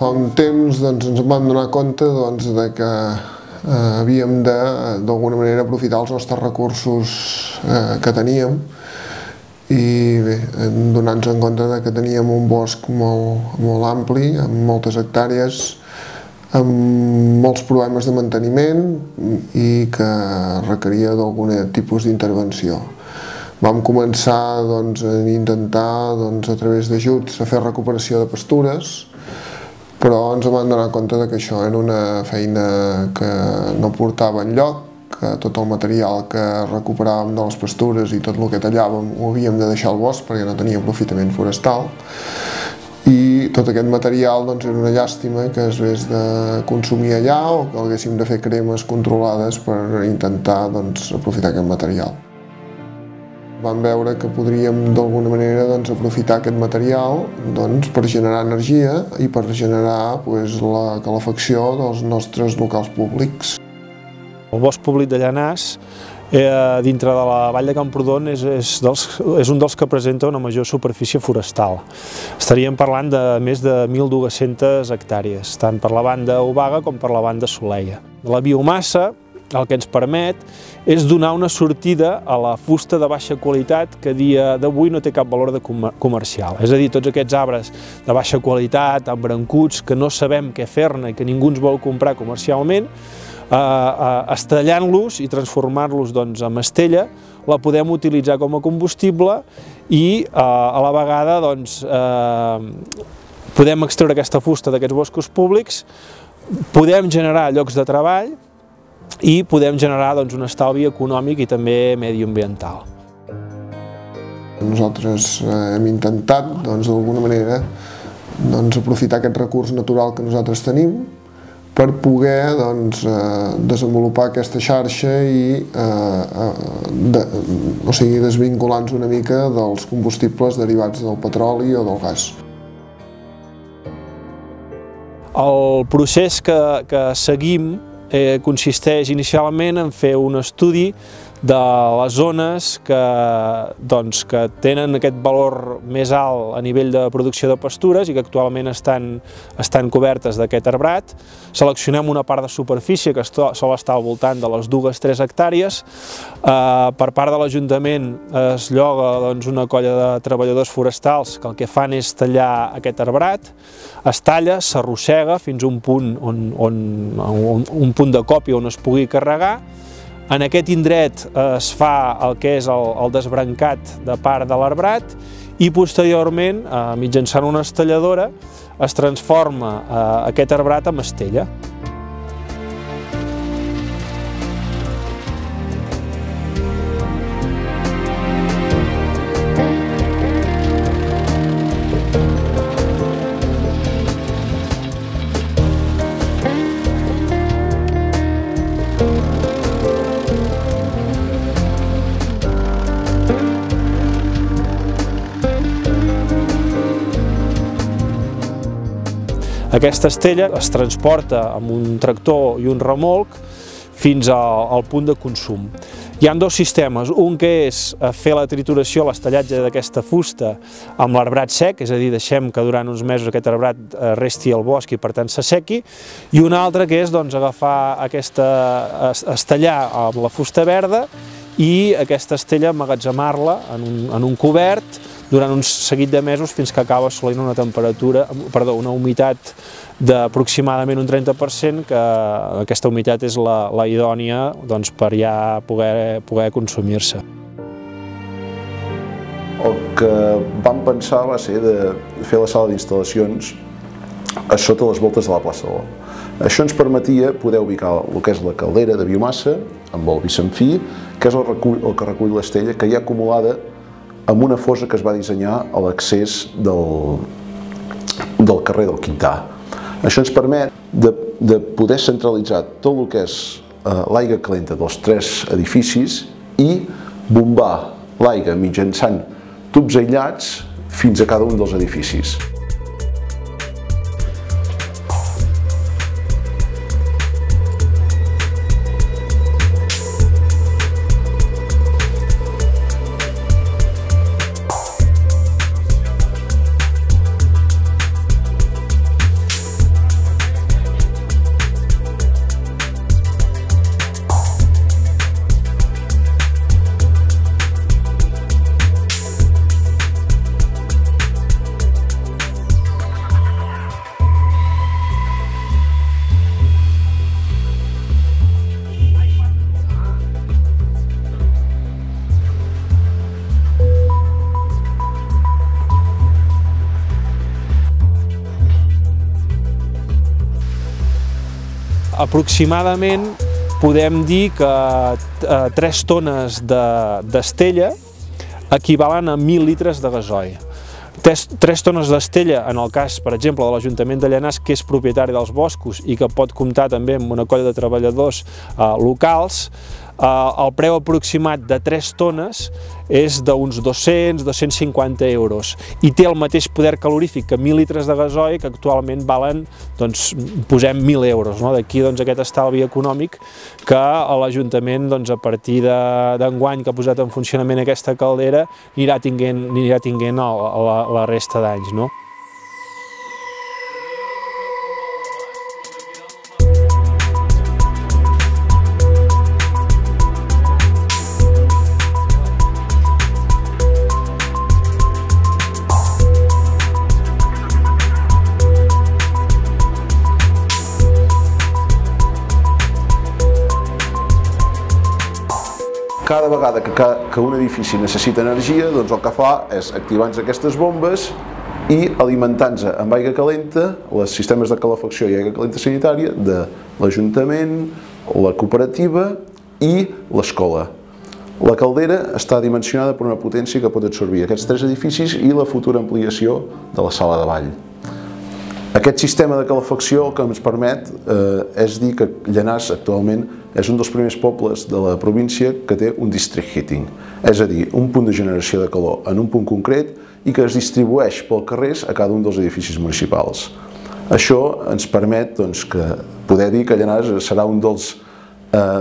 Fa un temps ens vam donar compte de que havíem de, d'alguna manera, aprofitar els nostres recursos que teníem i bé, donant-nos en compte que teníem un bosc molt ampli, amb moltes hectàrees, amb molts problemes de manteniment i que requeria d'algun tipus d'intervenció. Vam començar a intentar a través d'ajuts a fer recuperació de pastures, però ens vam donar compte que això era una feina que no portava enlloc, que tot el material que recuperàvem de les pastures i tot el que tallàvem ho havíem de deixar al bosc perquè no tenia aprofitament forestal. I tot aquest material era una llàstima que es hagués de consumir allà o que haguéssim de fer cremes controlades per intentar aprofitar aquest material. Vam veure que podríem d'alguna manera aprofitar aquest material per generar energia i per generar la calefacció dels nostres locals públics. El bosc públic de Llanars, dintre de la vall de Camprodon, és un dels que presenta una major superfície forestal. Estaríem parlant de més de 1.200 hectàrees, tant per la banda Obaga com per la banda Soleia. La biomassa el que ens permet és donar una sortida a la fusta de baixa qualitat que a dia d'avui no té cap valor comercial. És a dir, tots aquests arbres de baixa qualitat, embrancuts, que no sabem què fer-ne i que ningú ens vol comprar comercialment, estellant-los i transformar-los en estella, la podem utilitzar com a combustible i a la vegada podem extreure aquesta fusta d'aquests boscos públics, podem generar llocs de treball i podem generar un estalvi econòmic i també mediambiental. Nosaltres hem intentat d'alguna manera aprofitar aquest recurs natural que nosaltres tenim per poder desenvolupar aquesta xarxa i desvincular-nos una mica dels combustibles derivats del petroli o del gas. El procés que seguim consisteix inicialment en fer un estudi de les zones que tenen aquest valor més alt a nivell de producció de pastures i que actualment estan cobertes d'aquest arbrat. Seleccionem una part de superfície que sol estar al voltant de les 2-3 hectàrees. Per part de l'Ajuntament es lloga una colla de treballadors forestals que el que fan és tallar aquest arbrat, es talla, s'arrossega fins a un punt de còpia on es pugui carregar. En aquest indret es fa el que és el desbrancat de part de l'arbrat i posteriorment, mitjançant una estelladora, es transforma aquest arbrat en estella. Aquesta estella es transporta amb un tractor i un remolc fins al punt de consum. Hi ha dos sistemes, un que és fer la trituració, l'estallatge d'aquesta fusta amb l'arbrat sec, és a dir, deixem que durant uns mesos aquest arbrat resti al bosc i per tant s'assequi, i un altre que és agafar estellar amb la fusta verda i aquesta estella emmagatzemar-la en un cobert durant un seguit de mesos fins que acaba assolint una humitat d'aproximadament un 30%, que aquesta humitat és la idònia per ja poder consumir-se. El que vam pensar va ser de fer la sala d'instal·lacions a sota les voltes de la plaça Saló. Això ens permetia poder ubicar el que és la caldera de biomassa amb el bisamfí, que és el que recull l'estella, que hi ha acumulada amb una fosa que es va dissenyar a l'accés del carrer del Quintà. Això ens permet de poder centralitzar tot el que és l'aigua calenta dels 3 edificis i bombar l'aigua mitjançant tubs aïllats fins a cada un dels edificis. aproximadament podem dir que 3 tones d'estella equivalen a 1.000 litres de gasoil. 3 tones d'estella, en el cas, per exemple, de l'Ajuntament de Llanars, que és propietari dels boscos i que pot comptar també amb una colla de treballadors locals, el preu aproximat de 3 tones és d'uns 200-250 euros i té el mateix poder calorífic que 1.000 litres de gasoil, que actualment valen, doncs, posem 1.000 euros. D'aquí aquest estalvi econòmic que l'Ajuntament, a partir d'enguany que ha posat en funcionament aquesta caldera, anirà tinguent la resta d'anys. Cada vegada que un edifici necessita energia, doncs el que fa és activar-nos aquestes bombes i alimentar-nos amb aigua calenta, els sistemes de calefacció i aigua calenta sanitària de l'Ajuntament, la cooperativa i l'escola. La caldera està dimensionada per una potència que pot absorbir aquests 3 edificis i la futura ampliació de la sala de ball. Aquest sistema de calefacció el que ens permet és dir que Llanars actualment és un dels primers pobles de la província que té un district heating, és a dir, un punt de generació de calor en un punt concret i que es distribueix pel carrers a cada un dels edificis municipals. Això ens permet poder dir que Llanars serà un dels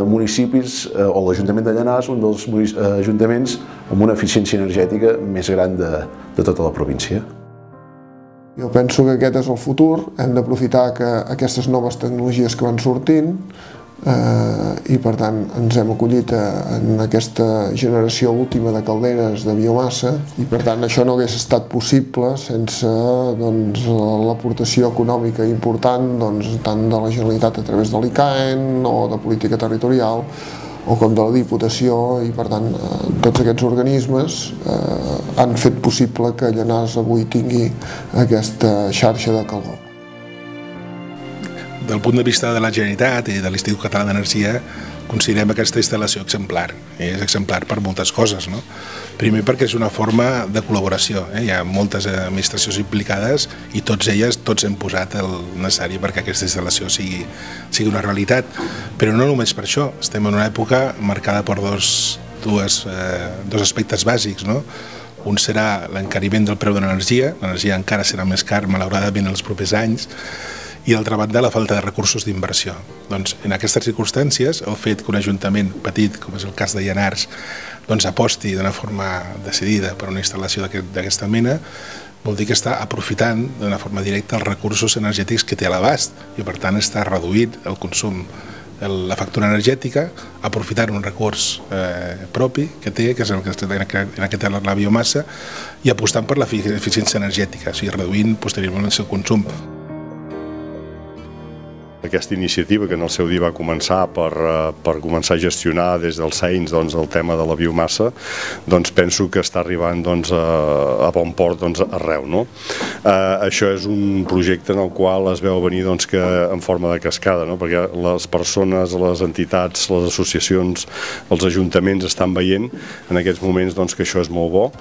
municipis, o l'Ajuntament de Llanars, un dels ajuntaments amb una eficiència energètica més gran de tota la província. Jo penso que aquest és el futur, hem d'aprofitar aquestes noves tecnologies que van sortint i per tant ens hem acollit en aquesta generació última de calderes de biomassa i per tant això no hagués estat possible sense l'aportació econòmica important tant de la Generalitat a través de l'ICAEN o de política territorial o com de la Diputació i per tant tots aquests organismes han fet possible que Llanars avui tingui aquesta xarxa de calor. Del punt de vista de la Generalitat i de l'Institut Català d'Energia considerem aquesta instal·lació exemplar. És exemplar per moltes coses. Primer perquè és una forma de col·laboració. Hi ha moltes administracions implicades i tots hem posat el necessari perquè aquesta instal·lació sigui una realitat. Però no només per això. Estem en una època marcada per dos aspectes bàsics. Un serà l'encariment del preu de l'energia. L'energia encara serà més car, malauradament, els propers anys. I d'altra banda la falta de recursos d'inversió. Doncs en aquestes circumstàncies el fet que un ajuntament petit, com és el cas de Llanars, aposti d'una forma decidida per una instal·lació d'aquesta mena vol dir que està aprofitant d'una forma directa els recursos energètics que té a l'abast i per tant està reduint el consum, la factura energètica, aprofitant un recurs propi que té, que és el que en aquest cas la biomassa, i apostant per l'eficiència energètica, o sigui, reduint posteriorment el seu consum. Aquesta iniciativa que en el seu dia va començar per començar a gestionar des dels CEINS el tema de la biomassa, penso que està arribant a bon port arreu. Això és un projecte en el qual es veu venir en forma de cascada, perquè les persones, les entitats, les associacions, els ajuntaments estan veient en aquests moments que això és molt bo,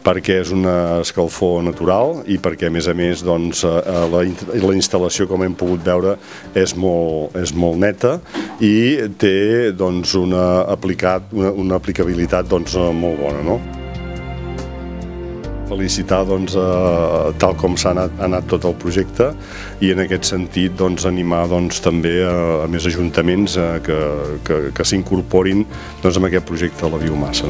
perquè és una escalfor natural i perquè a més la instal·lació, com hem pogut veure, és molt neta i té una aplicabilitat molt bona. Felicitar tal com s'ha anat tot el projecte i en aquest sentit animar també a més ajuntaments que s'incorporin en aquest projecte de la biomassa.